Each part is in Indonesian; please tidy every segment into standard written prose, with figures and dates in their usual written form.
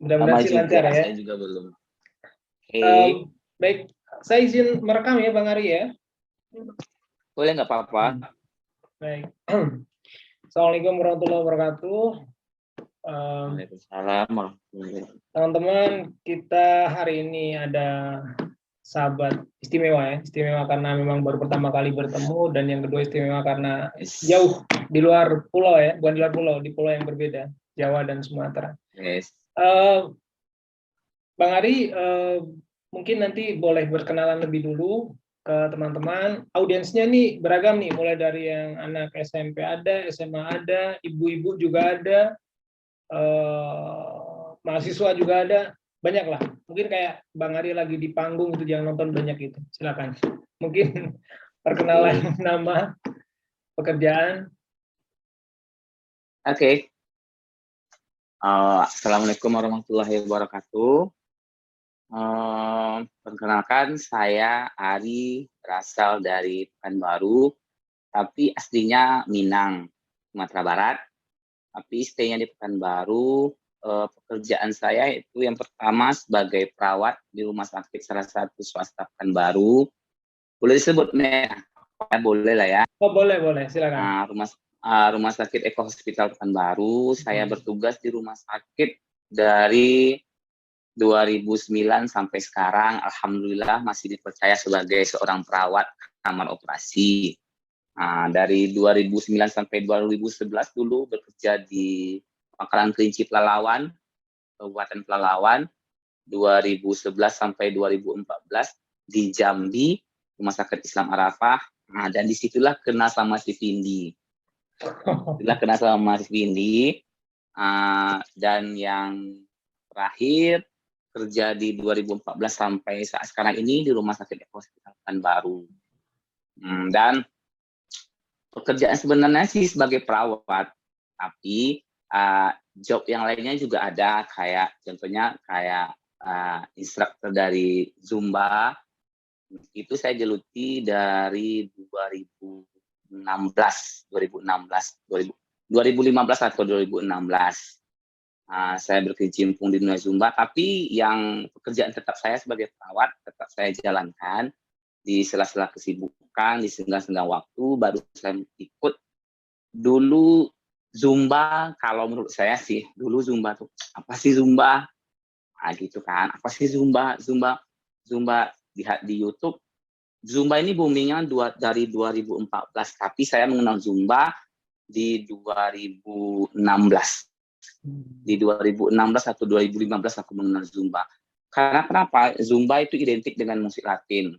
Mudah-mudahan sih juga, lancar ya. saya juga belum. Oke. Baik, saya izin merekam ya Bang Ari ya. Boleh, nggak apa-apa. Baik. Assalamualaikum warahmatullahi wabarakatuh. Waalaikumsalam warahmatullahi wabarakatuh. Teman-teman, kita hari ini ada sahabat istimewa ya. Istimewa karena memang baru pertama kali bertemu, dan yang kedua istimewa karena jauh di luar pulau ya, bukan di luar pulau, di pulau yang berbeda, Jawa dan Sumatera. Yes. Bang Ari, mungkin nanti boleh berkenalan lebih dulu ke teman-teman. Audiensnya nih beragam nih, mulai dari yang anak SMP ada, SMA ada, ibu-ibu juga ada, mahasiswa juga ada, banyak lah. Mungkin kayak Bang Ari lagi di panggung itu, jangan nonton banyak itu. Silakan. Mungkin perkenalan nama, pekerjaan. Oke. Assalamualaikum warahmatullahi wabarakatuh. Perkenalkan, saya Ari, berasal dari Pekanbaru, tapi aslinya Minang, Sumatera Barat. Tapi stay-nya di Pekanbaru. Pekerjaan saya itu yang pertama sebagai perawat di rumah sakit salah satu swasta Pekanbaru. Boleh disebut boleh lah ya. Oh, boleh, silakan. Rumah sakit Eko Hospital Pekanbaru. Saya bertugas di rumah sakit dari 2009 sampai sekarang. Alhamdulillah masih dipercaya sebagai seorang perawat kamar operasi. Dari 2009 sampai 2011 dulu bekerja di Pangkalan Kerinci Pelalawan, Kabupaten Pelalawan. 2011 sampai 2014 di Jambi, Rumah Sakit Islam Arafah. Dan disitulah kenal sama si Vindi. Dan yang terakhir kerja di 2014 sampai saat sekarang ini di Rumah Sakit Eko Hospital Pekanbaru. Dan pekerjaan sebenarnya sih sebagai perawat, tapi job yang lainnya juga ada, kayak contohnya kayak instruktur dari Zumba. Itu saya geluti dari 2015 atau 2016. Saya berkecimpung di dunia Zumba, tapi yang pekerjaan tetap saya sebagai perawat tetap saya jalankan di sela-sela kesibukan, di senggang-senggang waktu. Baru saya ikut dulu Zumba. Kalau menurut saya sih dulu Zumba tuh apa sih Zumba? Gitu kan, apa sih Zumba? Zumba lihat di YouTube. Zumba ini boomingnya dari 2014, tapi saya mengenal Zumba di 2016. Di 2016 atau 2015 aku mengenal Zumba. Karena kenapa? Zumba itu identik dengan musik Latin.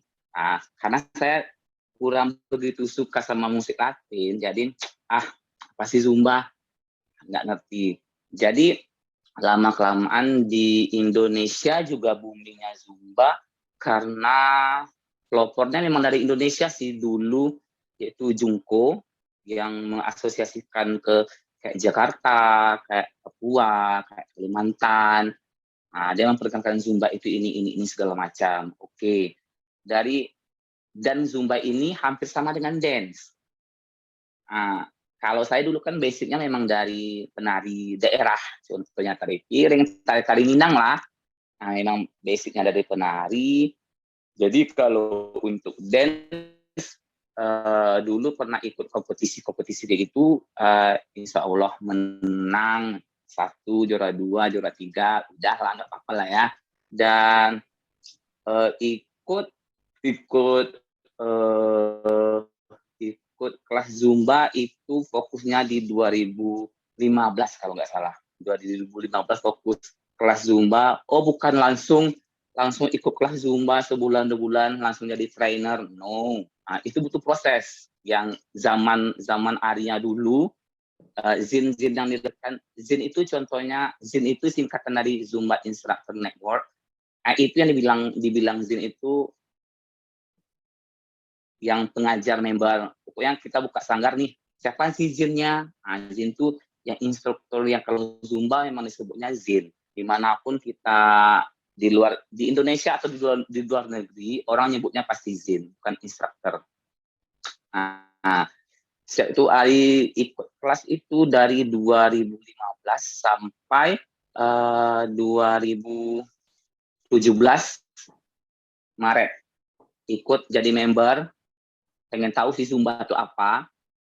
Karena saya kurang begitu suka sama musik Latin, jadi apa sih Zumba? Nggak ngerti. Jadi lama-kelamaan di Indonesia juga boomingnya Zumba, karena pelopornya memang dari Indonesia sih dulu, yaitu Jungko, yang mengasosiasikan ke kayak Jakarta, kayak Papua, kayak Kalimantan. Dia memperkenalkan Zumba itu ini segala macam. Oke. Dan Zumba ini hampir sama dengan dance. Kalau saya dulu kan basicnya memang dari penari daerah, contohnya tari piring, tari Minang lah. Memang basicnya dari penari. Jadi kalau untuk dance, dulu pernah ikut kompetisi kayak gitu, insya Allah menang 1, juara 2, juara 3, udah lah, nggak apa-apa lah ya. Dan ikut kelas Zumba itu fokusnya di 2015 kalau nggak salah. 2015 fokus kelas Zumba. Bukan langsung ikut kelas Zumba sebulan 2 bulan langsung jadi trainer. No. Itu butuh proses. Yang zaman Arya dulu, Zin yang dilakukan. Zin itu contohnya, Zin itu singkatan dari Zumba Instructor Network. Itu yang dibilang Zin itu yang pengajar member. Pokoknya kita buka sanggar nih, siapa sih Zinnya? Zin itu yang instruktur, yang kalau Zumba memang disebutnya Zin. Dimanapun kita di Indonesia atau di luar negeri, orang nyebutnya pasti Zin, bukan instruktur. Itu Ari ikut kelas itu dari 2015 sampai 2017 Maret ikut jadi member, pengen tahu sih Zumba itu apa,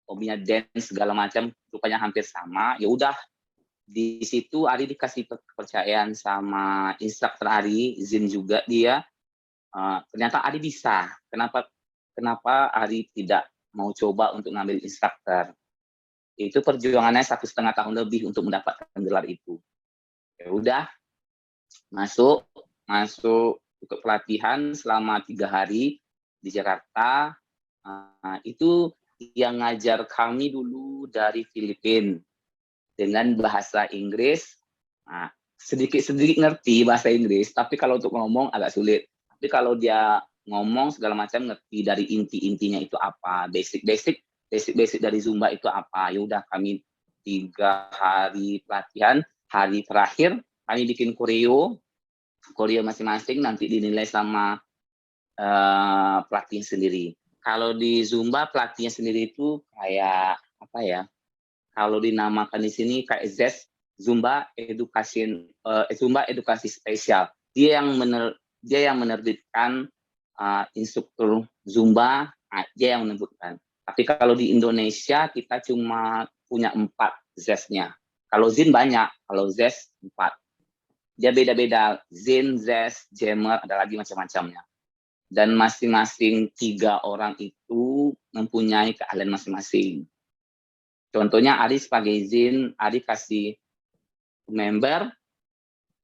hobinya dance segala macam, rupanya hampir sama. Ya udah, di situ Ari dikasih kepercayaan sama instruktur Ari, Zin juga dia. Ternyata Ari bisa. Kenapa Ari tidak mau coba untuk ngambil instruktur? Itu perjuangannya 1,5 tahun lebih untuk mendapatkan gelar itu. Ya udah, masuk ikut pelatihan selama 3 hari di Jakarta. Itu yang ngajar kami dulu dari Filipina dengan bahasa Inggris. Sedikit-sedikit ngerti bahasa Inggris, tapi kalau untuk ngomong agak sulit. Tapi kalau dia ngomong segala macam ngerti dari inti-intinya itu apa, basic dari Zumba itu apa. Ya udah, kami 3 hari pelatihan, hari terakhir kami bikin koreo masing-masing, nanti dinilai sama pelatih sendiri. Kalau di Zumba pelatihnya sendiri itu kayak apa ya? Kalau dinamakan di sini kayak Zumba edukasi spesial. Dia yang menerbitkan instruktur Zumba, dia yang menerbitkan. Tapi kalau di Indonesia kita cuma punya 4 ZES-nya. Kalau Zin banyak, kalau ZES 4. Dia beda-beda, Zin, ZES, Jammer, ada lagi macam-macamnya. Dan masing-masing 3 orang itu mempunyai keahlian masing-masing. Contohnya Ari sebagai Zin, Ari kasih member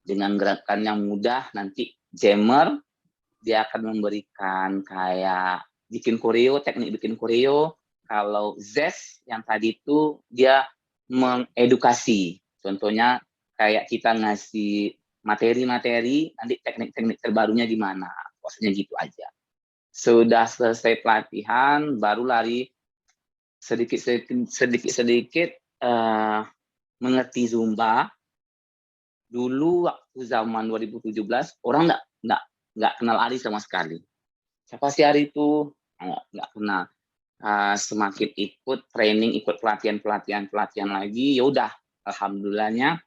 dengan gerakan yang mudah, nanti Jammer, dia akan memberikan kayak bikin koreo, teknik bikin koreo. Kalau ZES yang tadi itu dia mengedukasi. Contohnya kayak kita ngasih materi-materi, nanti teknik-teknik terbarunya gimana. Maksudnya gitu aja. Sudah selesai pelatihan, baru lari sedikit mengerti Zumba. Dulu waktu zaman 2017 orang nggak kenal Ari sama sekali. Siapa sih Ari itu? Nggak kenal. Semakin ikut training, ikut pelatihan lagi, ya udah, alhamdulillahnya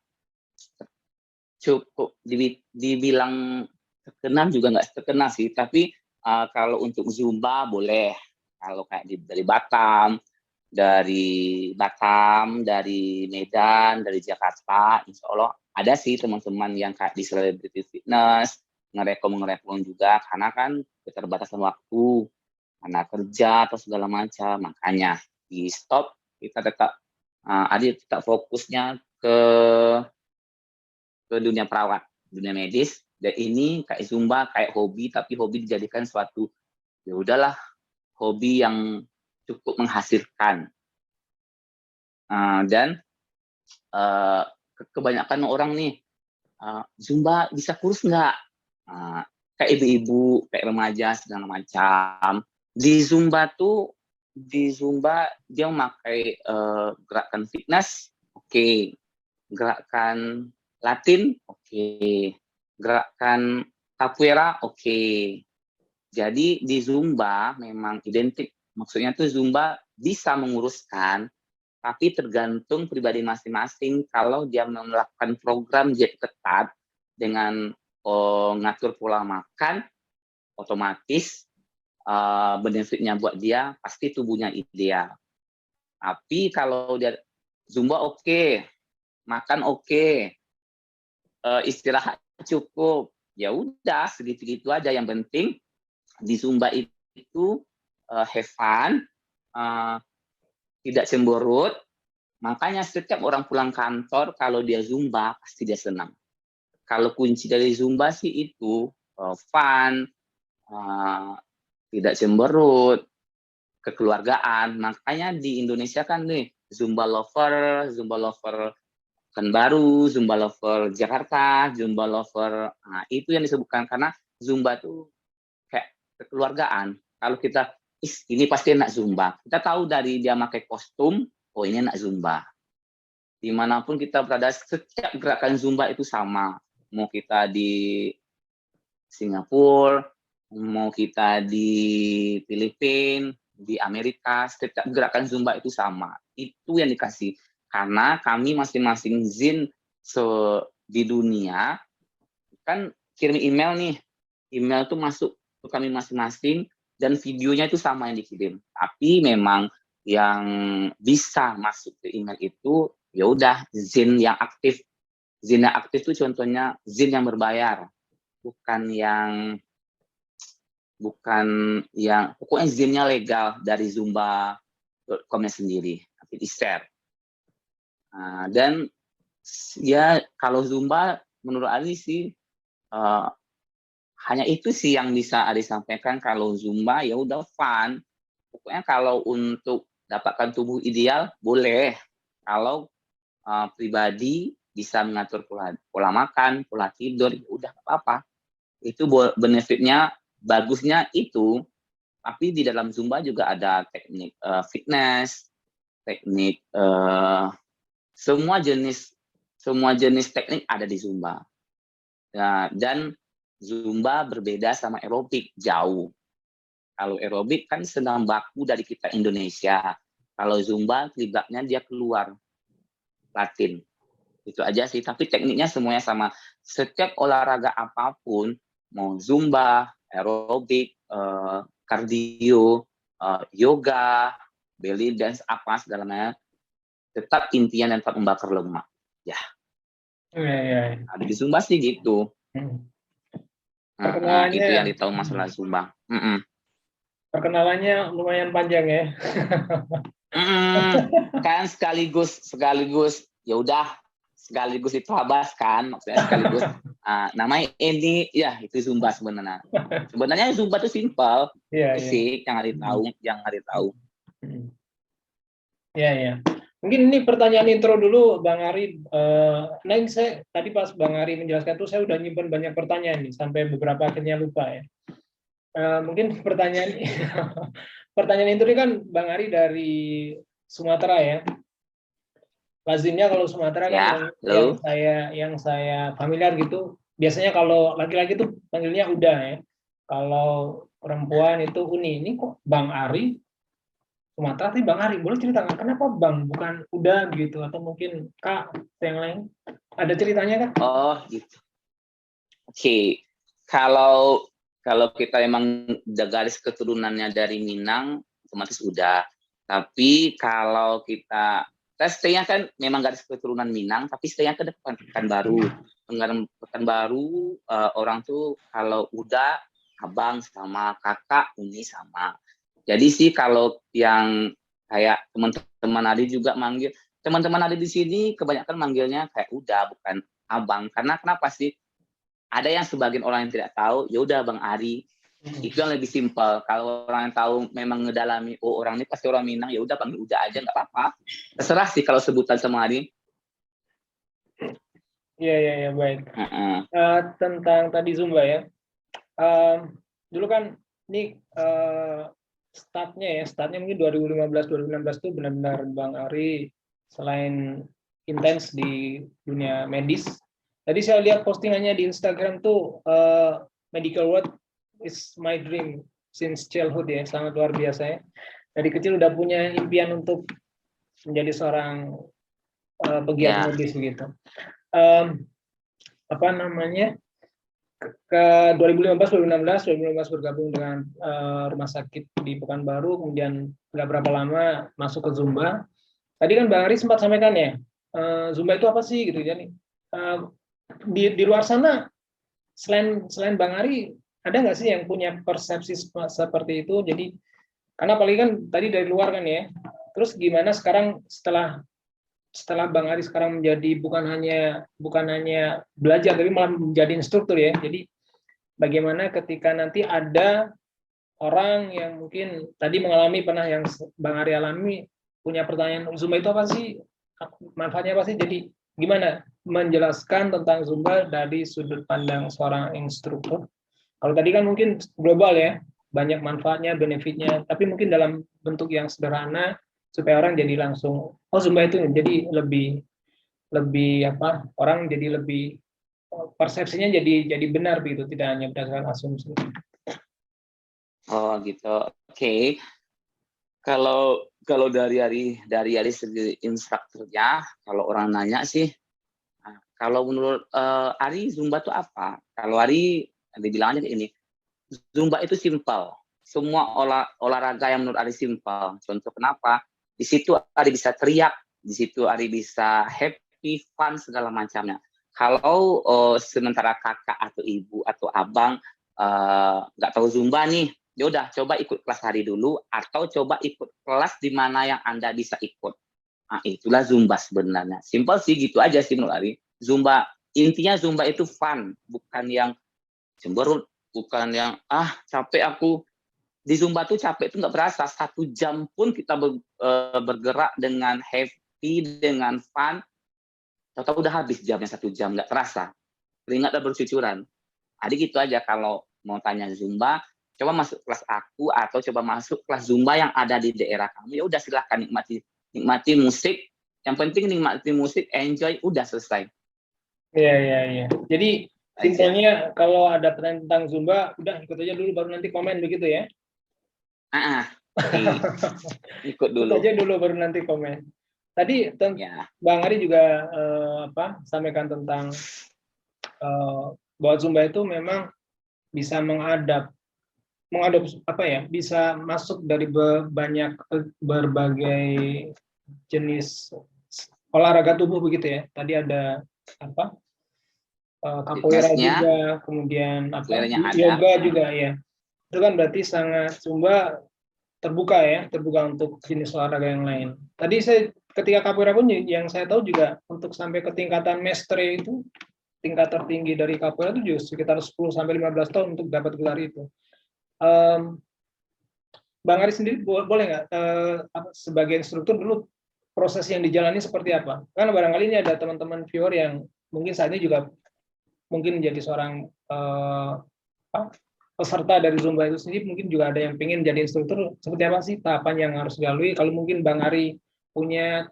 cukup dibilang terkenal juga nggak terkenal sih, tapi kalau untuk Zumba boleh. Kalau kayak dari Batam, dari Medan, dari Jakarta, insya Allah ada sih teman-teman yang kayak di Celebrity Fitness, ngerekom juga, karena kan keterbatasan waktu, karena kerja atau segala macam, makanya di stop, kita tetap fokusnya ke dunia perawat, dunia medis, dan ini kayak Zumba, kayak hobi, tapi hobi dijadikan suatu, ya udahlah, hobi yang cukup menghasilkan. Dan kebanyakan orang nih, Zumba bisa kurus nggak? Kayak ibu-ibu, kayak remaja, segala macam. Di Zumba dia memakai gerakan fitness, oke. Gerakan Latin, oke. Gerakan capoeira, oke. Jadi di Zumba memang identik, maksudnya tuh Zumba bisa menguruskan, tapi tergantung pribadi masing-masing. Kalau dia melakukan program diet ketat dengan ngatur pola makan, otomatis benefitnya buat dia pasti tubuhnya ideal. Tapi kalau dia Zumba oke, makan oke, istirahat cukup, ya udah segitu-gitu aja. Yang penting di Zumba itu have fun, tidak cemberut. Makanya setiap orang pulang kantor kalau dia Zumba pasti dia senang. Kalau kunci dari Zumba sih itu fun, tidak cemberut, kekeluargaan. Makanya di Indonesia kan nih Zumba lover kan baru, Zumba lover Jakarta, Zumba lover, itu yang disebutkan karena Zumba tuh kayak kekeluargaan. Kalau kita, ini pasti enak Zumba. Kita tahu dari dia pakai kostum, oh ini enak Zumba. Dimanapun kita berada, setiap gerakan Zumba itu sama. Mau kita di Singapura, mau kita di Filipina, di Amerika, setiap gerakan Zumba itu sama. Itu yang dikasih. Karena kami masing-masing Zin di dunia kan kirim email nih, email tuh masuk ke kami masing-masing dan videonya itu sama yang dikirim. Tapi memang yang bisa masuk ke email itu ya udah ZIN yang aktif. ZIN yang aktif itu contohnya ZIN yang berbayar, bukan yang pokoknya ZIN-nya legal dari Zumba.com-nya sendiri, tapi di-share. Dan ya kalau Zumba menurut Ali sih hanya itu sih yang bisa Adi sampaikan. Kalau Zumba ya udah fun. Pokoknya kalau untuk dapatkan tubuh ideal boleh. Kalau pribadi bisa mengatur pola makan, pola tidur, ya udah apa-apa. Itu benefitnya, bagusnya itu. Tapi di dalam Zumba juga ada teknik fitness, teknik semua jenis teknik ada di Zumba. Dan Zumba berbeda sama aerobik jauh. Kalau aerobik kan senam baku dari kita Indonesia. Kalau Zumba kiblatnya dia keluar Latin. Itu aja sih. Tapi tekniknya semuanya sama. Setiap olahraga apapun, mau Zumba, aerobik, kardio, yoga, belly dance, apa segala macam, tetap intinya dan tetap membakar lemak. Ya. Ada di Zumba sih gitu. Perkenalannya, itu yang ditahu masalah Zumba. Perkenalannya lumayan panjang ya. Kan sekaligus ya udah sekaligus itu habas kan, maksudnya sekaligus namanya ini ya itu Zumba sebenarnya. Sebenarnya Zumba itu simpel. Itu sih yang hari tahu. Ya. Mungkin ini pertanyaan intro dulu, Bang Ari. Nah, ini saya tadi pas Bang Ari menjelaskan itu saya udah nyimpen banyak pertanyaan nih, sampai beberapa akhirnya lupa ya. Mungkin pertanyaan intro ini kan Bang Ari dari Sumatera ya. Lazimnya kalau Sumatera kan yang saya familiar gitu, biasanya kalau laki-laki tuh panggilnya Uda ya. Kalau perempuan itu Uni. Ini kok Bang Ari Sumatera, tapi Bang Ari, boleh ceritakan kenapa Bang bukan Uda gitu, atau mungkin Kak yang lain? Ada ceritanya kan? Oh gitu. Oke. Kalau kita emang garis keturunannya dari Minang, otomatis udah. Tapi kalau kita stay-nya kan memang garis keturunan Minang, tapi stay-nya ke depan Pekanbaru. Pekanbaru orang tuh kalau udah abang sama kakak, Uni sama. Jadi sih kalau yang kayak teman-teman Adi juga manggil, teman-teman Adi di sini kebanyakan manggilnya kayak udah, bukan abang. Karena kenapa sih? Ada yang sebagian orang yang tidak tahu, ya udah Bang Ari. Itu yang lebih simpel. Kalau orang yang tahu memang ngedalami, oh orang ini pasti orang Minang, ya udah panggil udah aja, nggak apa-apa. Terserah sih kalau sebutan sama Ari. Iya, baik. Tentang tadi Zumba ya. Dulu kan ini startnya mungkin 2015-2016 itu benar-benar Bang Ari selain intens di dunia medis. Tadi saya lihat postingannya di Instagram tuh medical world is my dream since childhood ya, sangat luar biasa ya. Dari kecil udah punya impian untuk menjadi seorang pegiat medis begitu. Ke 2015 bergabung dengan rumah sakit di Pekanbaru, kemudian nggak berapa lama masuk ke Zumba. Tadi kan Bang Ari sempat sampaikan ya, Zumba itu apa sih gitu. Jadi di luar sana selain Bang Ari ada nggak sih yang punya persepsi seperti itu? Jadi karena apalagi kan tadi dari luar kan ya. Terus gimana sekarang setelah Bang Ari sekarang menjadi bukan hanya belajar tapi malah menjadi instruktur ya. Jadi bagaimana ketika nanti ada orang yang mungkin tadi pernah yang Bang Ari alami, punya pertanyaan Zumba itu apa sih? Manfaatnya apa sih? Jadi gimana menjelaskan tentang Zumba dari sudut pandang seorang instruktur? Kalau tadi kan mungkin global ya, banyak manfaatnya, benefitnya, tapi mungkin dalam bentuk yang sederhana supaya orang jadi langsung, oh Zumba itu jadi lebih orang jadi lebih persepsinya jadi benar begitu, tidak hanya berdasarkan asumsi. Oh gitu. Oke. Kalau dari segi instrukturnya, kalau orang nanya sih, Kalau menurut Ari, Zumba itu apa? Kalau Ari, dibilang aja kayak ini, Zumba itu simpel. Semua olahraga yang menurut Ari simpel. Contoh kenapa? Di situ Ari bisa teriak, di situ Ari bisa happy, fun, segala macamnya. Kalau sementara kakak atau ibu atau abang nggak tahu Zumba nih, ya udah coba ikut kelas hari dulu atau coba ikut kelas di mana yang Anda bisa ikut. Nah, itulah Zumba sebenarnya. Simpel sih, gitu aja sih menurut Ari. Zumba, intinya Zumba itu fun, bukan yang cemberut, bukan yang capek aku. Di Zumba tuh capek itu nggak berasa. 1 jam pun kita bergerak dengan happy, dengan fun, tahu-tahu udah habis jamnya 1 jam, nggak terasa. Keringat udah bercucuran. Jadi gitu aja kalau mau tanya Zumba, coba masuk kelas aku atau coba masuk kelas Zumba yang ada di daerah kamu. Ya udah, silahkan nikmati musik. Yang penting nikmati musik, enjoy, udah selesai. Iya. Jadi simpelnya kalau ada pertanyaan tentang Zumba, udah ikut aja dulu baru nanti komen begitu ya? Ikut dulu. Ikut aja dulu baru nanti komen. Tadi Bang Ari juga sampaikan tentang bahwa Zumba itu memang bisa bisa masuk dari berbagai jenis olahraga tubuh begitu ya. Tadi ada capoeira juga, kemudian yoga juga ya. Itu kan berarti sangat Zumba terbuka untuk jenis olahraga yang lain. Tadi ketika capoeira pun yang saya tahu juga untuk sampai ke tingkatan mestre itu, tingkat tertinggi dari capoeira itu juga sekitar 10-15 tahun untuk dapat gelar itu. Bang Ari sendiri boleh nggak sebagai instruktur dulu proses yang dijalani seperti apa? Karena barangkali ini ada teman-teman viewer yang mungkin saat ini juga mungkin menjadi seorang peserta dari Zumba itu sendiri, mungkin juga ada yang pengen jadi instruktur. Seperti apa sih tahapan yang harus dilalui? Kalau mungkin Bang Ari punya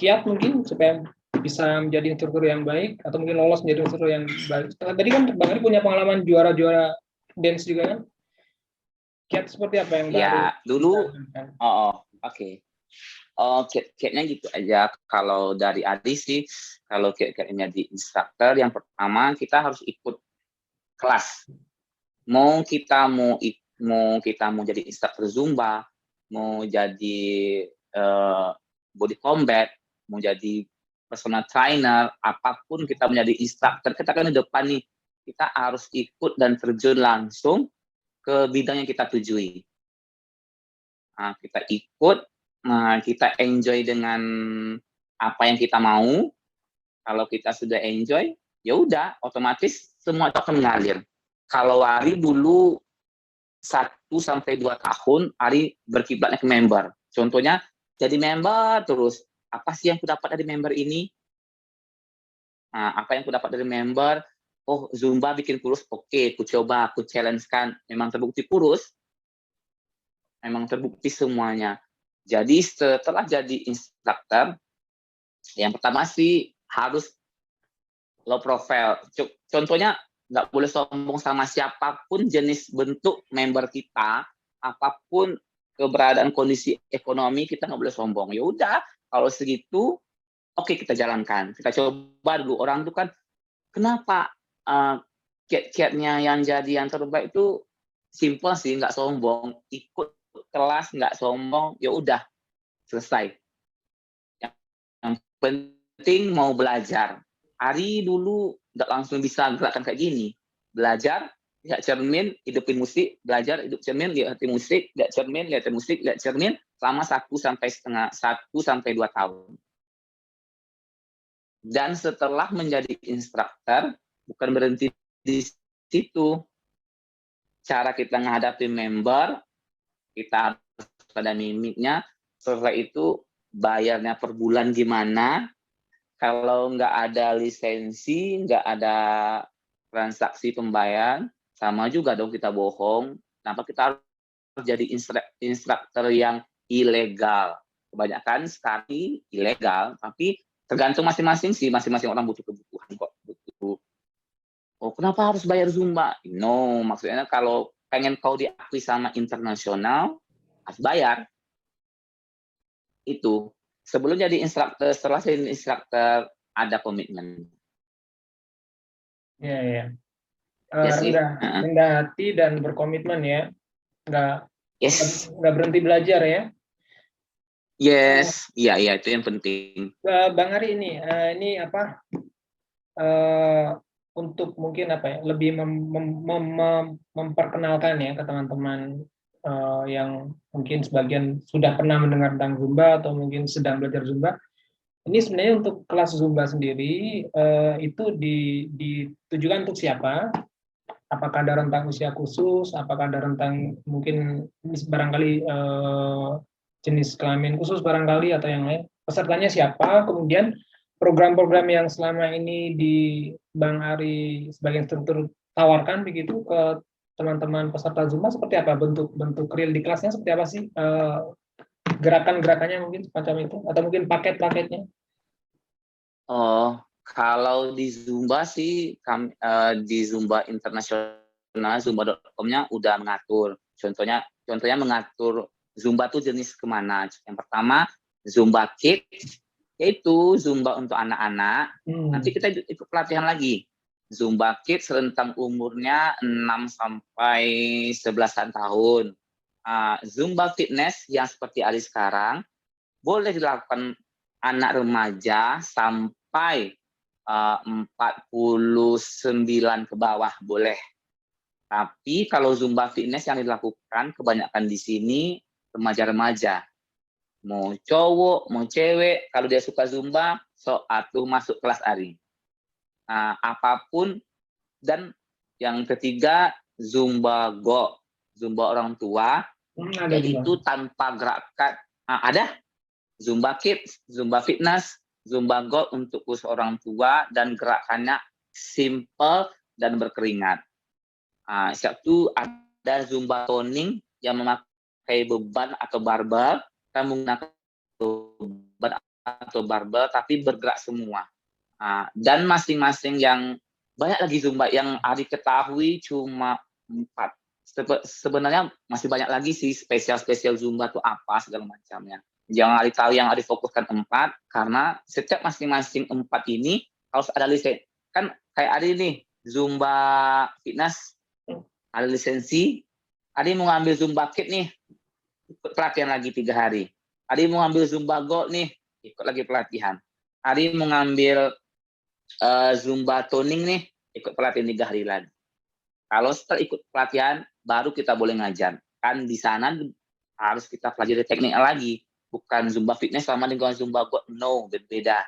kiat mungkin supaya bisa menjadi instruktur yang baik atau mungkin lolos menjadi instruktur yang baik. Tadi kan Bang Ari punya pengalaman juara-juara dance juga kan? Kiat seperti apa yang Bang Ari? Dulu, oke. Kiatnya gitu aja. Kalau dari Adi sih, kalau kiatnya di instruktur, yang pertama kita harus ikut kelas. Mau kita mau jadi instruktur Zumba, mau jadi body combat, mau jadi personal trainer, apapun kita menjadi instruktur, kita kan di depan nih, kita harus ikut dan terjun langsung ke bidang yang kita tujui. Nah, kita ikut, kita enjoy dengan apa yang kita mau. Kalau kita sudah enjoy, ya udah, otomatis semua itu akan mengalir. Kalau Ari dulu 1-2 tahun, Ari berkiblatnya ke member. Contohnya, jadi member terus. Apa sih yang aku dapat dari member ini? Apa yang aku dapat dari member? Oh, Zumba bikin kurus, oke, aku coba, aku challenge-kan. Memang terbukti kurus, memang terbukti semuanya. Jadi setelah jadi instruktur, yang pertama sih harus low profile. Contohnya, nggak boleh sombong sama siapapun jenis bentuk member kita, apapun keberadaan kondisi ekonomi, kita nggak boleh sombong. Ya udah, kalau segitu, oke, kita jalankan. Kita coba dulu. Orang itu kan, kenapa kiat-kiatnya yang jadi yang terbaik itu simple sih, nggak sombong. Ikut kelas, nggak sombong, ya udah, selesai. Yang penting mau belajar. Ari dulu nggak langsung bisa gerakan kayak gini. Belajar, lihat cermin, hidupin musik, belajar, hidup cermin, lihat musik, lihat cermin, lihat musik, lihat cermin, selama 1-2 tahun. Dan setelah menjadi instruktur, bukan berhenti di situ. Cara kita menghadapi member, kita harus pada mimiknya. Setelah itu, bayarnya per bulan gimana. Kalau nggak ada lisensi, nggak ada transaksi pembayaran, sama juga dong kita bohong. Kenapa kita harus jadi instruktur yang ilegal? Kebanyakan sekali ilegal, tapi tergantung masing-masing sih, masing-masing orang butuh kebutuhan kok. Kenapa harus bayar Zumba? No, maksudnya kalau pengen kau diakui sama internasional, harus bayar. Itu. Sebelum jadi instruktur, setelah jadi instruktur, ada komitmen. Ya, ya. Ya sih. Rendah hati dan berkomitmen ya, nggak Yes. nggak berhenti belajar ya. Yes. Iya, iya, itu yang penting. Bang Ari ini apa? eh, untuk mungkin apa ya, lebih memperkenalkan ya ke teman-teman yang mungkin sebagian sudah pernah mendengar tentang Zumba atau mungkin sedang belajar Zumba. Ini sebenarnya untuk kelas Zumba sendiri itu ditujukan untuk siapa? Apakah ada rentang usia khusus? Apakah ada rentang mungkin barangkali jenis kelamin khusus barangkali atau yang lain? Pesertanya siapa? Kemudian program-program yang selama ini di Bang Ari sebagai instruktur tawarkan begitu ke teman-teman peserta Zumba seperti apa? Bentuk real di kelasnya seperti apa sih? Gerakan-gerakannya mungkin semacam itu atau mungkin paket-paketnya? Oh, kalau di Zumba sih, di Zumba internasional, Zumba.com-nya udah mengatur. Contohnya mengatur Zumba tuh jenis kemana. Yang pertama, Zumba Kids, yaitu Zumba untuk anak-anak. Nanti kita ikut pelatihan lagi. Zumba Kids rentang umurnya 6 sampai 11-an tahun. Zumba Fitness yang seperti Ari sekarang, boleh dilakukan anak remaja sampai 49 ke bawah boleh. Tapi kalau Zumba Fitness yang dilakukan kebanyakan di sini remaja-remaja. Mau cowok, mau cewek, kalau dia suka Zumba, so atuh masuk kelas Ari. Apapun. Dan yang ketiga, Zumba Go, Zumba orang tua, yaitu tanpa gerakan. Ada Zumba Kids, Zumba Fitness, Zumba Go untuk khusus orang tua dan gerakannya simple dan berkeringat. Satu ada Zumba Toning yang memakai beban atau barbel, kita menggunakan beban atau barbel tapi bergerak semua. Dan masing-masing yang banyak lagi Zumba yang Ari ketahui cuma 4. Sebenarnya masih banyak lagi sih spesial Zumba itu apa segala macamnya. Yang Ari tahu, yang Ari fokuskan 4 karena setiap masing-masing 4 ini harus ada lisensi. Kan kayak Ari nih Zumba Fitness ada lisensi. Ari mau ngambil Zumba Kids nih, ikut pelatihan lagi 3 hari. Ari mau ngambil Zumba Go nih, ikut lagi pelatihan. Ari mau ngambil Zumba Toning nih, ikut pelatihan 3 hari lagi. Kalau setelah ikut pelatihan, baru kita boleh ngajar. Kan di sana harus kita pelajari teknik lagi. Bukan Zumba Fitness sama dengan Zumba Go, no, berbeda.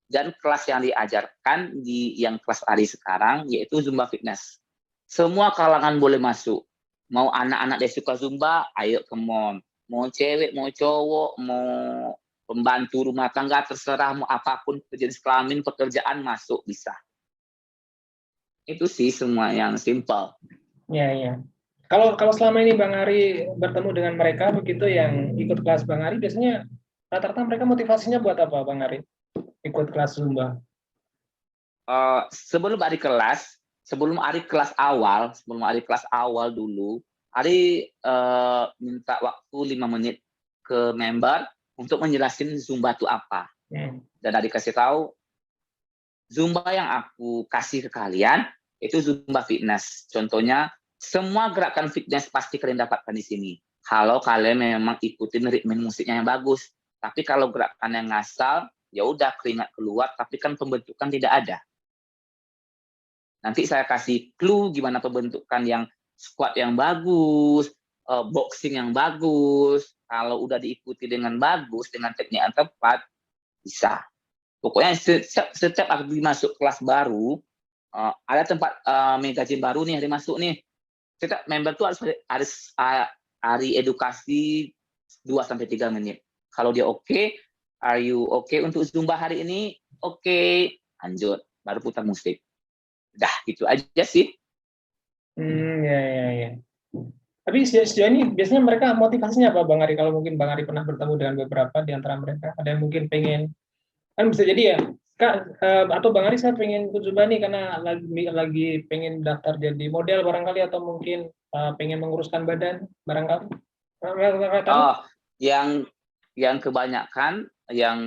Dan kelas yang diajarkan di yang kelas Ari sekarang, yaitu Zumba Fitness. Semua kalangan boleh masuk. Mau anak-anak yang suka Zumba, ayo come on. Mau cewek, mau cowok, mau pembantu rumah tangga, terserah mau apapun, jenis kelamin, pekerjaan masuk bisa. Itu sih semua yang simple. Ya, ya. Kalau selama ini Bang Ari bertemu dengan mereka begitu yang ikut kelas Bang Ari, biasanya rata-rata mereka motivasinya buat apa Bang Ari ikut kelas Zumba? Sebelum Ari kelas awal dulu, Ari minta waktu 5 menit ke member untuk menjelaskan Zumba itu apa. Dan Ari kasih tahu, Zumba yang aku kasih ke kalian itu Zumba Fitness. Contohnya, semua gerakan fitness pasti kalian dapatkan di sini. Kalau kalian memang ikutin ritme musiknya yang bagus. Tapi kalau gerakan yang ngasal, ya udah keringat keluar, tapi kan pembentukan tidak ada. Nanti saya kasih clue gimana pembentukan yang squat yang bagus, boxing yang bagus. Kalau udah diikuti dengan bagus, dengan teknik yang tepat, bisa. Pokoknya setiap aku masuk kelas baru, ada tempat mega gym baru nih, hari masuk nih. Setiap member tuh harus hari edukasi 2-3 menit. Kalau dia oke, are you okay untuk Zumba hari ini? Oke, lanjut. Baru putar musik. Udah, gitu aja sih. Ya. Tapi sejauh ini biasanya mereka motivasinya apa Bang Ari? Kalau mungkin Bang Ari pernah bertemu dengan beberapa di antara mereka, ada yang mungkin pengen, kan bisa jadi ya, Kak, atau Bang Ari saya pengen ikut Zumba nih karena lagi pengen daftar jadi model barangkali, atau mungkin pengen menguruskan badan barangkali. Yang kebanyakan yang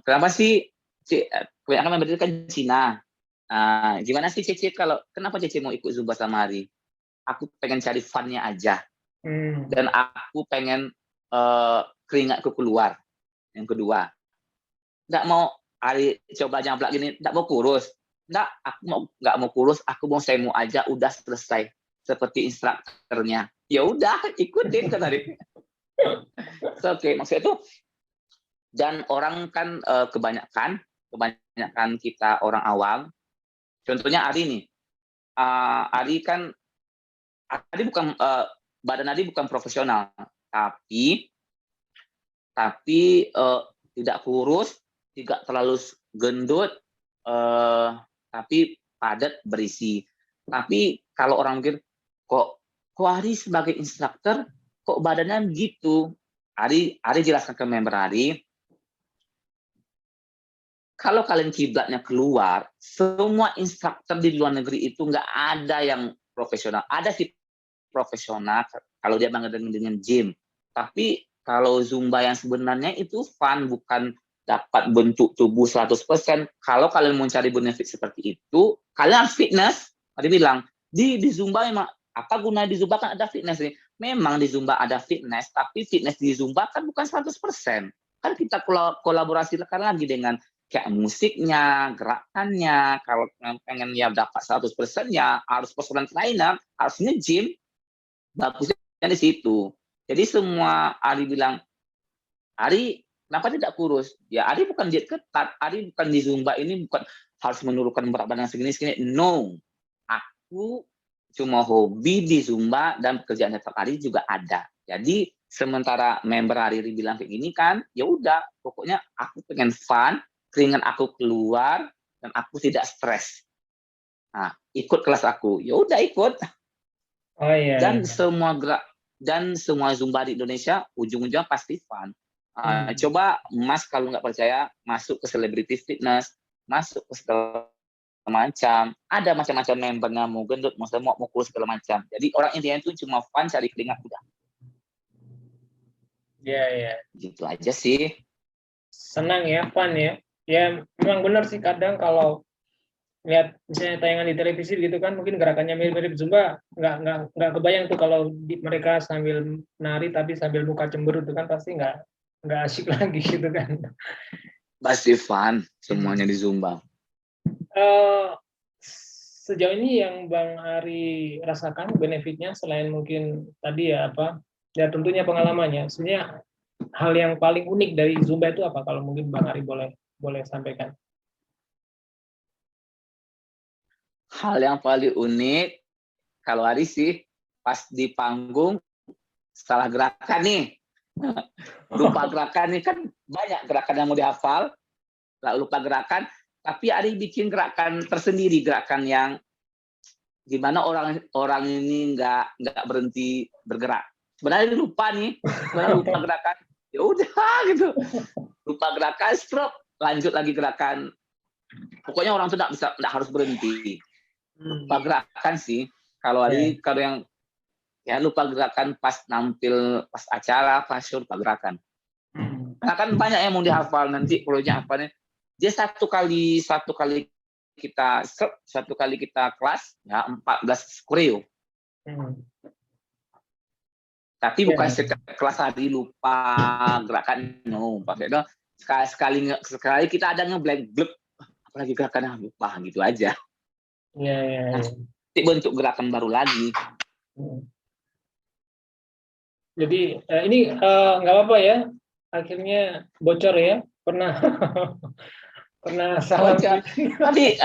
kenapa sih kebanyakan member itu kan Cina. Gimana sih Cece, kenapa Cece mau ikut Zumba sama Ari? Aku pengen cari fun-nya aja. Dan aku pengen keringatku keluar. Yang kedua, nggak mau Ari coba nyablak gini, nggak mau kurus. Nggak mau kurus, aku mau semo aja, udah selesai. Seperti instrukturnya. Ya udah, ikutin kan Ari. Oke, maksudnya itu, dan orang kan kebanyakan kita orang awam. Contohnya Ari nih. Ari bukan badan Ari bukan profesional, tapi tidak kurus, tidak terlalu gendut, tapi padat berisi. Tapi kalau orang mikir, kok Ari sebagai instruktur kok badannya begitu? Ari jelaskan ke member Ari, kalau kalian kiblatnya keluar, semua instruktur di luar negeri itu nggak ada yang profesional. Ada sih profesional kalau dia mengadakan dengan gym. Tapi kalau Zumba yang sebenarnya itu fun, bukan dapat bentuk tubuh 100%. Kalau kalian mau cari benefit seperti itu, kalian harus fitness. Tadi bilang, di Zumba memang, apa guna di Zumba kan ada fitness nih. Memang di Zumba ada fitness, tapi fitness di Zumba kan bukan 100%. Kan kita kolaborasikan lagi dengan kayak musiknya, gerakannya. Kalau pengen ya dapat 100% ya harus personal trainer, harusnya gym. Bagusnya di situ. Jadi semua Ari bilang, Ari kenapa tidak kurus? Ya Ari bukan diet ketat, Ari bukan di Zumba ini bukan harus menurunkan berat badan segini. No, aku cuma hobi di Zumba dan pekerjaan tetap Ari juga ada. Jadi sementara member Ari bilang kayak gini kan, ya udah, pokoknya aku pengen fun, keringat aku keluar dan aku tidak stres. Nah, ikut kelas aku, ya udah ikut. Oh iya. Dan semua Zumba di Indonesia ujung-ujungnya pasti fun. Coba Mas kalau nggak percaya masuk ke Celebrity Fitness, masuk ke segala macam, ada macam-macam membernya, mau gendut, mau kurus segala macam. Jadi orang intinya itu cuma fun, cari keringat udah. Iya. Gitu aja sih. Senang ya, fun ya. Ya memang benar sih, kadang kalau lihat misalnya tayangan di televisi gitu kan, mungkin gerakannya mirip-mirip Zumba, nggak kebayang tuh kalau mereka sambil nari tapi sambil muka cemberut itu kan pasti nggak asyik lagi gitu kan. Pasti fun semuanya di Zumba. Sejauh ini yang Bang Ari rasakan benefitnya selain mungkin tadi ya tentunya pengalamannya, sebenarnya hal yang paling unik dari Zumba itu apa, kalau mungkin Bang Ari boleh sampaikan? Hal yang paling unik kalau Ari sih pas di panggung salah gerakan nih. Lupa gerakan nih, kan banyak gerakan yang mau dihafal, lupa gerakan, tapi Ari bikin gerakan tersendiri, gerakan yang gimana orang ini nggak berhenti bergerak. Sebenarnya lupa gerakan, ya udah gitu, lupa gerakan, stop, lanjut lagi gerakan. Pokoknya orang tuh nggak harus berhenti. Lupa gerakan sih. Kalau Ari kalau yang ya lupa gerakan pas nampil, pas acara, pas show, lupa gerakan. Karena kan banyak yang mau dihafal, nanti proyeknya hafalnya. Dia satu kali kita kelas ya 14 koreo. Tapi bukan kelas Ari lupa gerakan, no. Maksudnya sekali kita ada ngeblank blek, apalagi gerakannya lupa gitu aja. Iya. Bentuk gerakan baru lagi. Jadi ini nggak apa-apa ya, akhirnya bocor ya, pernah salah. Tapi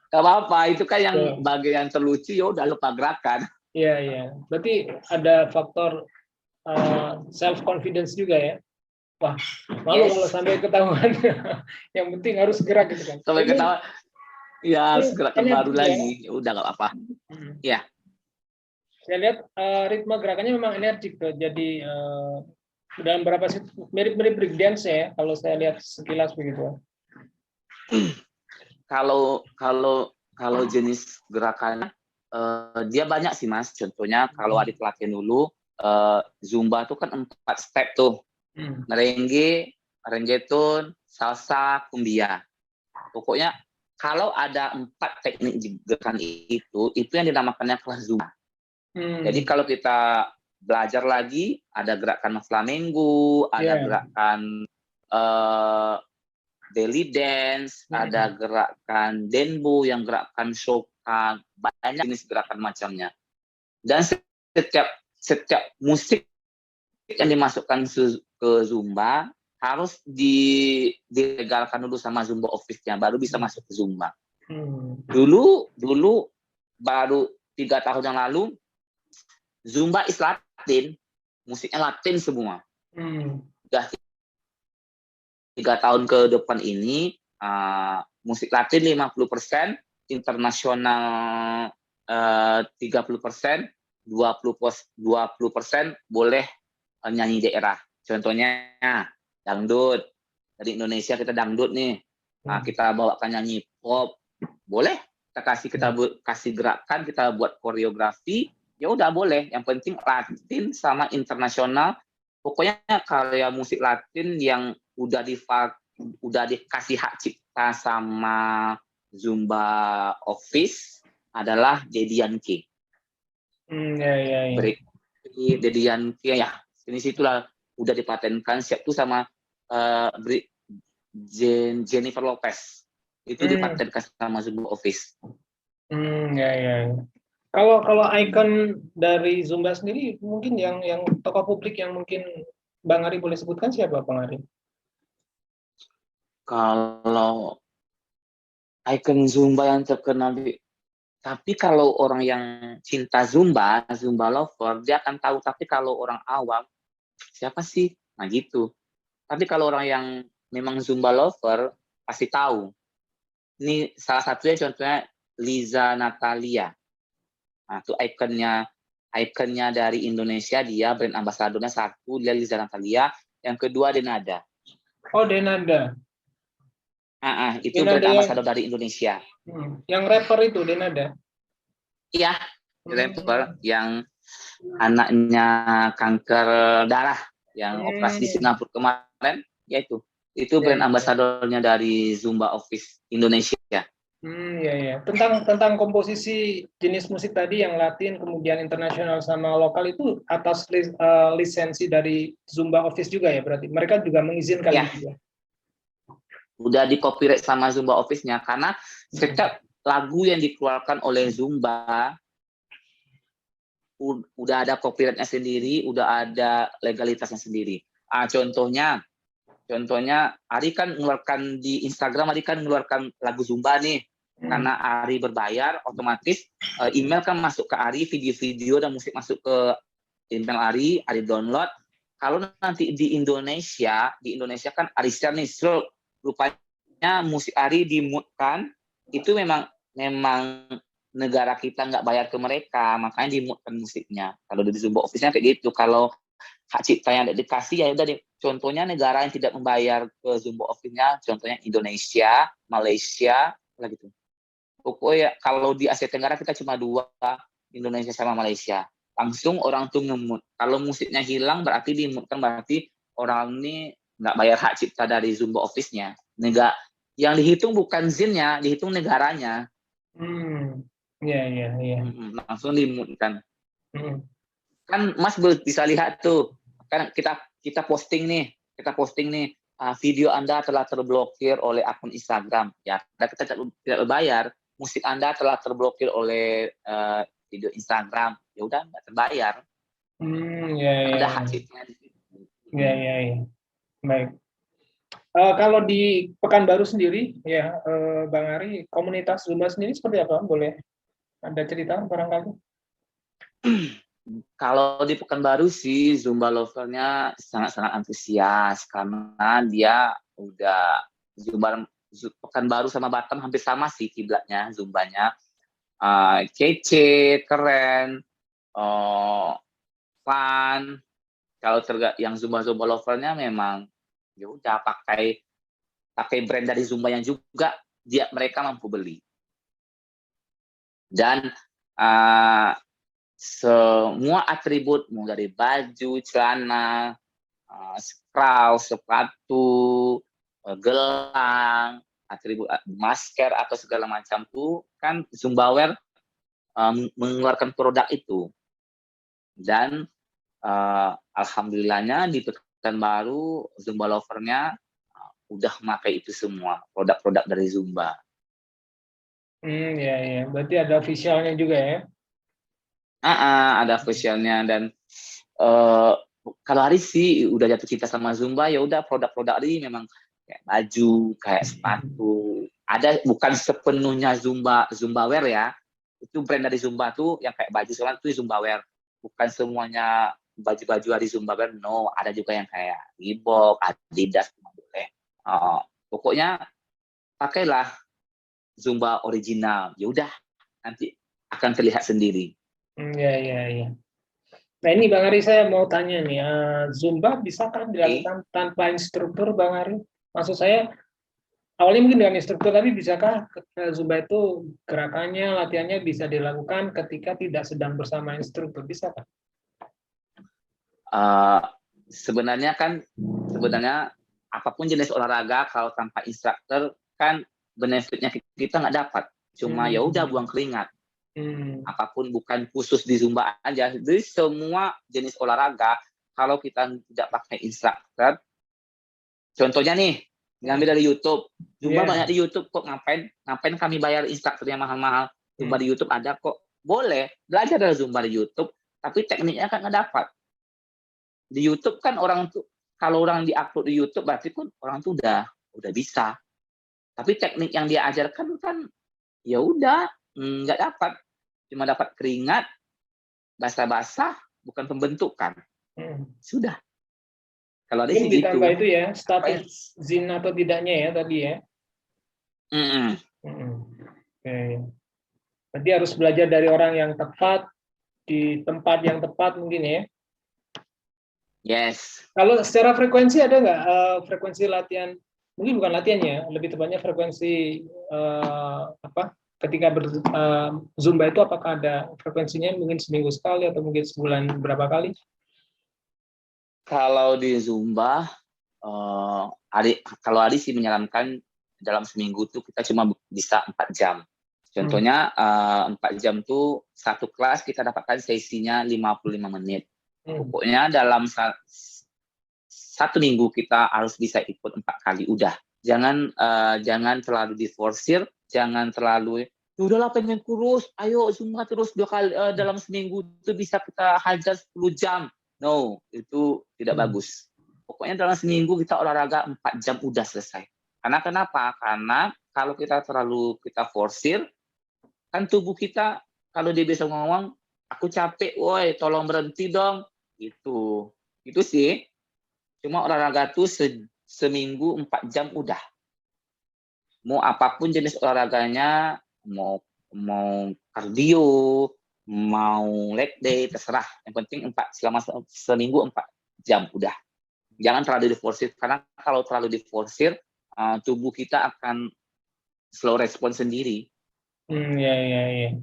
nggak apa-apa, itu kan yang bagian terlucu, ya udah lupa gerakan. Iya. Berarti ada faktor self confidence juga ya. Wah, malu kalau sampai ketahuan. Yang penting harus gerak gitu kan. Sampai ketahuan. Ya, harus gerakan baru lagi. Ya udah nggak apa-apa. Ya. Saya lihat ritme gerakannya memang energik tuh. Jadi dalam beberapa mirip-mirip breakdance ya, kalau saya lihat sekilas begitu. Kalau jenis gerakannya dia banyak sih Mas. Contohnya kalau Adit latihan dulu, Zumba tuh kan 4 step tuh. Merengue, reggaeton, salsa, cumbia. Pokoknya kalau ada 4 teknik gerakan itu yang dinamakannya kelas Zumba. Jadi kalau kita belajar lagi, ada gerakan flamenco, ada gerakan belly dance, ada gerakan denbo, yang gerakan shoka, banyak jenis gerakan macamnya. Dan setiap musik yang dimasukkan ke Zumba harus dilegalkan dulu sama Zumba Office-nya, baru bisa masuk ke Zumba. Dulu baru 3 tahun yang lalu, Zumba is Latin, musiknya Latin semua. Udah 3 tahun ke depan ini, musik Latin 50%, internasional 30%, 20% boleh nyanyi daerah. Contohnya dangdut. Dari Indonesia kita dangdut nih. Kita bawakan nyanyi pop, boleh. Kita kasih gerakan, kita buat koreografi, ya udah boleh. Yang penting Latin sama internasional. Pokoknya karya musik Latin yang udah dikasih hak cipta sama Zumba Office adalah Daddy Yankee. Daddy Yankee ya. Ini situlah udah dipatenkan, siap tuh sama Jennifer Lopez. Itu dipatenkan sama Zumba Office. Kalau ikon dari Zumba sendiri, mungkin yang tokoh publik yang mungkin Bang Ari boleh sebutkan siapa, Bang Ari? Kalau ikon Zumba yang terkenal, tapi kalau orang yang cinta Zumba lover, dia akan tahu. Tapi kalau orang awam, siapa sih? Nah gitu. Tapi kalau orang yang memang Zumba lover, pasti tahu. Ini salah satunya contohnya Liza Natalia. Nah, itu ikonnya dari Indonesia, dia brand ambasadornya satu, dia Liza Natalia. Yang kedua Denada. Oh, Denada. Itu brand ambasador dari Indonesia. Yang rapper itu Denada? Iya, rapper yang anaknya kanker darah, yang operasi di Singapura kemarin, ya itu brand ambasadornya dari Zumba Office Indonesia. Tentang komposisi jenis musik tadi yang Latin, kemudian internasional sama lokal, itu atas lisensi dari Zumba Office juga ya, berarti mereka juga mengizinkan itu ya? Udah di copyright sama Zumba Office-nya, karena setiap lagu yang dikeluarkan oleh Zumba udah ada copyright-nya sendiri, udah ada legalitasnya sendiri. Contohnya Ari kan mengeluarkan di Instagram, Ari kan mengeluarkan lagu Zumba nih. Karena Ari berbayar, otomatis email kan masuk ke Ari, video-video dan musik masuk ke email Ari download. Kalau nanti di Indonesia kan Ari share nih, rupanya musik Ari dimutkan, itu memang negara kita nggak bayar ke mereka, makanya dimutkan musiknya. Kalau di Zumba Office-nya kayak gitu. Kalau hak cipta yang dikasih, ya udah deh. Contohnya negara yang tidak membayar ke Zumba Office-nya, contohnya Indonesia, Malaysia, lah gitu. Pokoknya kalau di Asia Tenggara kita cuma 2, Indonesia sama Malaysia. Langsung orang tuh ngemut. Kalau musiknya hilang berarti dimutkan, berarti orang ini nggak bayar hak cipta dari Zumba Office-nya. Yang dihitung bukan ZIN-nya, dihitung negaranya. Langsung dimutkan. Kan Mas bisa lihat tuh, kan kita posting nih, video Anda telah terblokir oleh akun Instagram. Ya, kita tidak berbayar. Musik Anda telah terblokir oleh video Instagram. Ya udah, nggak terbayar. Ada hak cipta. Baik. Kalau di Pekanbaru sendiri, ya Bang Ari, komunitas Zumba sendiri seperti apa? Boleh ada cerita barangkali? Kalau di Pekanbaru sih Zumba lovernya sangat-sangat antusias, karena dia udah Pekanbaru sama Batam hampir sama sih kiblatnya Zumbanya. Kece, keren, fun. Kalau yang Zumba lovernya memang ya udah pakai brand dari Zumba yang juga mereka mampu beli. Dan semua atribut, mulai dari baju, celana, sepatu, gelang, atribut masker atau segala macam tuh kan Zumbaware mengeluarkan produk itu. Dan alhamdulillahnya di Pekanbaru Zumba lover-nya udah memakai itu semua produk-produk dari Zumba. Ya. Berarti ada officialnya juga ya? Ada officialnya. Dan kalau Ari sih udah jatuh cinta sama Zumba, ya udah produk-produk Ari memang kayak baju, kayak sepatu. Ada bukan sepenuhnya Zumbaware ya. Itu brand dari Zumba tuh yang kayak baju sekarang itu Zumbaware. Bukan semuanya baju-baju dari Zumbaware, no. Ada juga yang kayak Reebok, Adidas, boleh. Pokoknya pakailah Zumba original. Ya udah, nanti akan terlihat sendiri. Ya. Nah ini Bang Ari, saya mau tanya nih, Zumba bisakah dilakukan tanpa instruktur Bang Ari? Maksud saya, awalnya mungkin dengan instruktur, tapi bisakah Zumba itu gerakannya, latihannya bisa dilakukan ketika tidak sedang bersama instruktur? Bisakah? Sebenarnya apapun jenis olahraga kalau tanpa instruktur kan benefitnya kita nggak dapat. Cuma ya udah buang keringat. Apapun, bukan khusus di Zumba aja. Jadi semua jenis olahraga kalau kita tidak pakai instruktur, contohnya nih ngambil dari YouTube. Zumba banyak di YouTube kok, ngapain kami bayar instrukturnya mahal-mahal? Zumba di YouTube ada kok. Boleh belajar dari Zumba di YouTube, tapi tekniknya kan nggak dapat. Di YouTube kan kalau orang di-upload di YouTube berarti pun orang tuh udah bisa. Tapi teknik yang dia ajarkan kan ya udah nggak dapat. Cuma dapat keringat, basah-basah, bukan pembentukan. Sudah. Kalau ada sih gitu. Ditambah itu ya, status zin atau tidaknya ya tadi ya. Oke. Berarti harus belajar dari orang yang tepat, di tempat yang tepat mungkin ya. Yes. Kalau secara frekuensi ada nggak frekuensi latihan? Mungkin bukan latihannya, lebih tepatnya frekuensi ketika Zumba itu apakah ada frekuensinya mungkin seminggu sekali atau mungkin sebulan berapa kali? Kalau di Zumba, kalau Adi sih menyarankan dalam seminggu tuh kita cuma bisa 4 jam. Contohnya 4 jam tuh satu kelas kita dapatkan sesinya 55 menit. Pokoknya dalam satu minggu kita harus bisa ikut 4 kali. Udah, jangan terlalu diforsir, jangan terlalu udahlah pengen kurus, ayo Zumba terus 2 kali dalam seminggu itu bisa kita hajar 10 jam. No, itu tidak bagus. Pokoknya dalam seminggu kita olahraga 4 jam udah selesai. Karena kenapa? Karena kalau kita forsir, kan tubuh kita kalau dia bisa ngomong, aku capek, woi tolong berhenti dong. Itu sih. Cuma olahraga tuh seminggu 4 jam udah. Mau apapun jenis olahraganya, mau kardio, mau leg day, terserah. Yang penting selama seminggu 4 jam udah. Jangan terlalu diforsir, karena kalau terlalu diforsir, tubuh kita akan slow respon sendiri. Ya.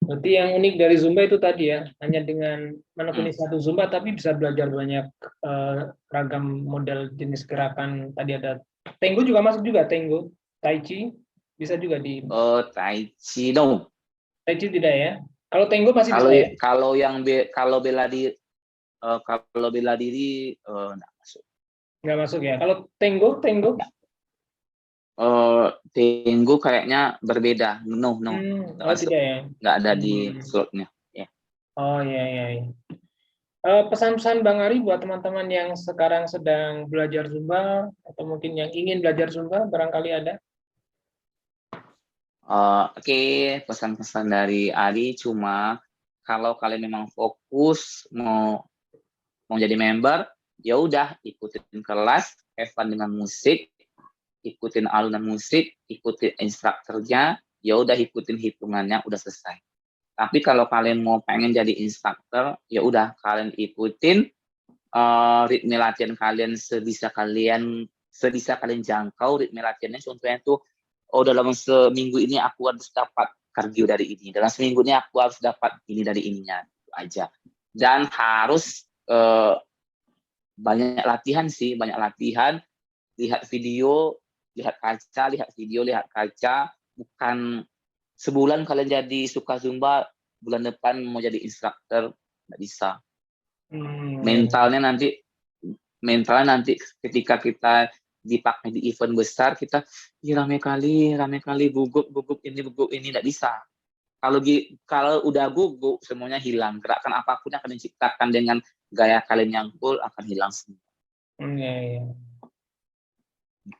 Berarti yang unik dari Zumba itu tadi ya, hanya dengan menekuni satu Zumba, tapi bisa belajar banyak ragam model jenis gerakan. Tadi ada Tango juga masuk juga, Tango, Tai Chi, bisa juga di... Tai Chi, no. Tai Chi tidak ya? Kalau Tango masih bisa ya? Kalau bela diri nggak masuk. Nggak masuk ya? Kalau Tango? Tango kayaknya berbeda. No. Tidak ya? Nggak ada di slotnya. Yeah. Oh ya. Pesan-pesan Bang Ari buat teman-teman yang sekarang sedang belajar Zumba atau mungkin yang ingin belajar Zumba, barangkali ada? Oke, pesan-pesan dari Ari cuma kalau kalian memang fokus mau jadi member, ya udah ikutin kelas, have fun dengan musik, ikutin alunan musik, ikutin instrukturnya, ya udah ikutin hitungannya, udah selesai. Tapi kalau kalian mau pengen jadi instruktur, ya udah kalian ikutin ritme latihan kalian sebisa kalian jangkau ritme latihannya. Contohnya tuh, dalam seminggu ini aku harus dapat kardio dari ini, dalam seminggu ini aku harus dapat ini dari ininya, itu aja. Dan harus banyak latihan, lihat video, lihat kaca, lihat video, lihat kaca. Bukan sebulan kalian jadi suka Zumba, bulan depan mau jadi instruktur, nggak bisa. Mentalnya nanti ketika kita dipakai di event besar, kita rame kali gugup ini nggak bisa. Kalau udah gugup, semuanya hilang. Gerakan apapun yang akan diciptakan dengan gaya kalian yang cool akan hilang semua.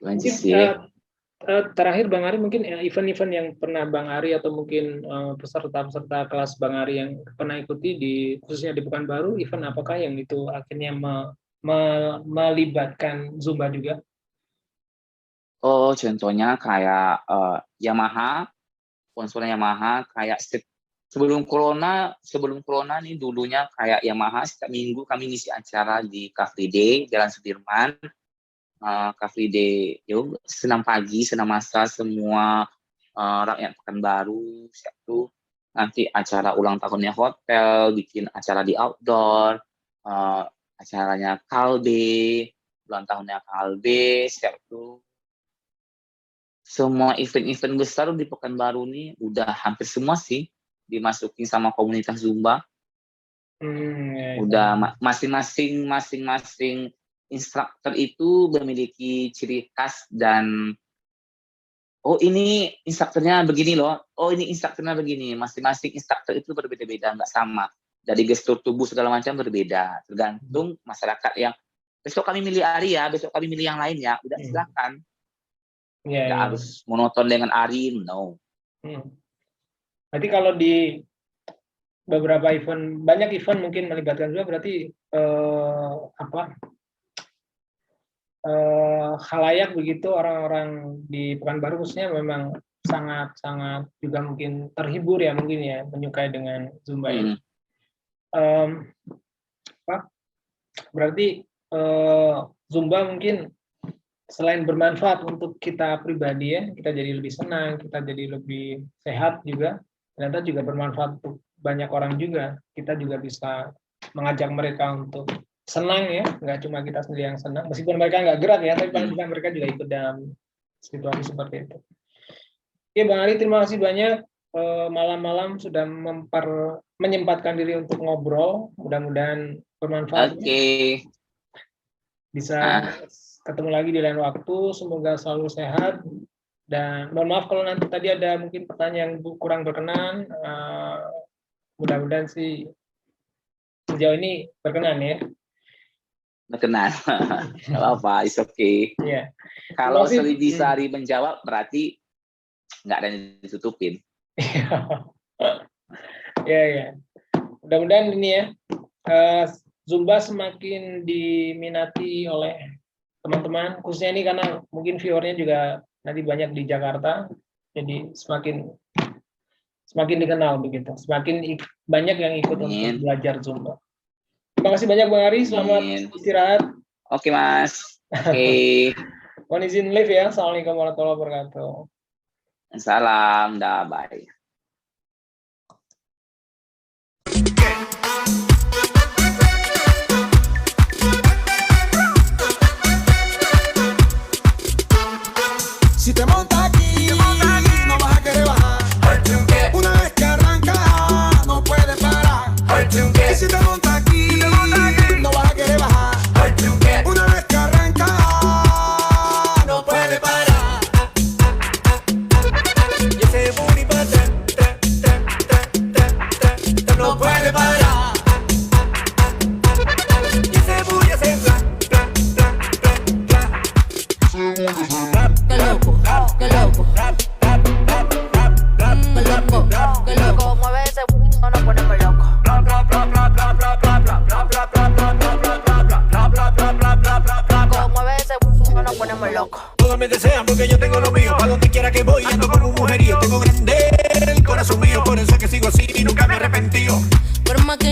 Mungkin, terakhir Bang Ari, mungkin event-event yang pernah Bang Ari atau mungkin peserta-peserta kelas Bang Ari yang pernah ikuti khususnya di Pekanbaru, event apakah yang itu akhirnya melibatkan Zumba juga? Oh, contohnya kayak Yamaha, sponsornya Yamaha, kayak sebelum corona nih dulunya kayak Yamaha setiap minggu kami ngisi acara di Car Free Day Jalan Sudirman. Car Free Day, senam pagi, senam massal semua rakyat Pekanbaru, situ nanti acara ulang tahunnya hotel, bikin acara di outdoor, acaranya Kalbe, ulang tahunnya Kalbe, siap tuh. Semua event-event besar di Pekanbaru nih udah hampir semua sih dimasukin sama komunitas Zumba. Udah masing-masing instruktur itu memiliki ciri khas dan ini instrukturnya begini loh, ini instrukturnya begini. Masing-masing instruktur itu berbeda-beda, nggak sama. Dari gestur tubuh segala macam berbeda, tergantung masyarakat yang besok kami milih Ari ya, besok kami milih yang lain ya, udah silakan. Nggak harus monoton dengan Ari, no. Berarti kalau di beberapa event, banyak event mungkin melibatkan juga, berarti khalayak begitu, orang-orang di Pekanbaru khususnya memang sangat juga mungkin terhibur ya, mungkin ya, menyukai dengan Zumba ini. Berarti Zumba mungkin selain bermanfaat untuk kita pribadi ya, kita jadi lebih senang, kita jadi lebih sehat juga, ternyata juga bermanfaat untuk banyak orang juga. Kita juga bisa mengajak mereka untuk senang ya, nggak cuma kita sendiri yang senang, meskipun mereka nggak gerak ya, tapi paling tidak mereka juga ikut dalam situasi seperti itu. Oke Bang Ari, terima kasih banyak, malam-malam sudah menyempatkan diri untuk ngobrol, mudah-mudahan bermanfaat. Bisa ketemu lagi di lain waktu, semoga selalu sehat, dan mohon maaf kalau nanti tadi ada mungkin pertanyaan yang kurang berkenan, mudah-mudahan sih sejauh ini berkenan ya. Berkenan, nggak apa-apa, it's okay. Yeah. Kalau bisa Ari menjawab, berarti nggak ada yang ditutupin. Ya. Mudah-mudahan ini ya, Zumba semakin diminati oleh teman-teman, khususnya ini karena mungkin viewernya juga nanti banyak di Jakarta, jadi semakin dikenal begitu, semakin banyak yang ikut untuk belajar Zumba. Terima kasih banyak Bang Ari, selamat istirahat. Oke Mas. Oke. Mohon izin live ya. Assalamualaikum warahmatullahi wabarakatuh. Salam, dah, bye. Si te montas aquí, no vas a querer bajar. Una vez que arranca, no puedes parar. Y si te montas aquí, no vas a querer bajar. Una vez que arranca, no puedes parar. Y ese booty no puede parar. Y ese booty hace bla, bla, bla, bla, bla. Qué loco, qué loco, qué loco, mueve ese booty, no nos ponemos loco. Mueve ese booty, no nos ponemos loco. Todos me desean porque yo tengo lo mío. Pa' donde quiera que voy ando con un mujerío. Tengo grande el corazón mío, por eso es que sigo así y nunca me he arrepentido. Pero más que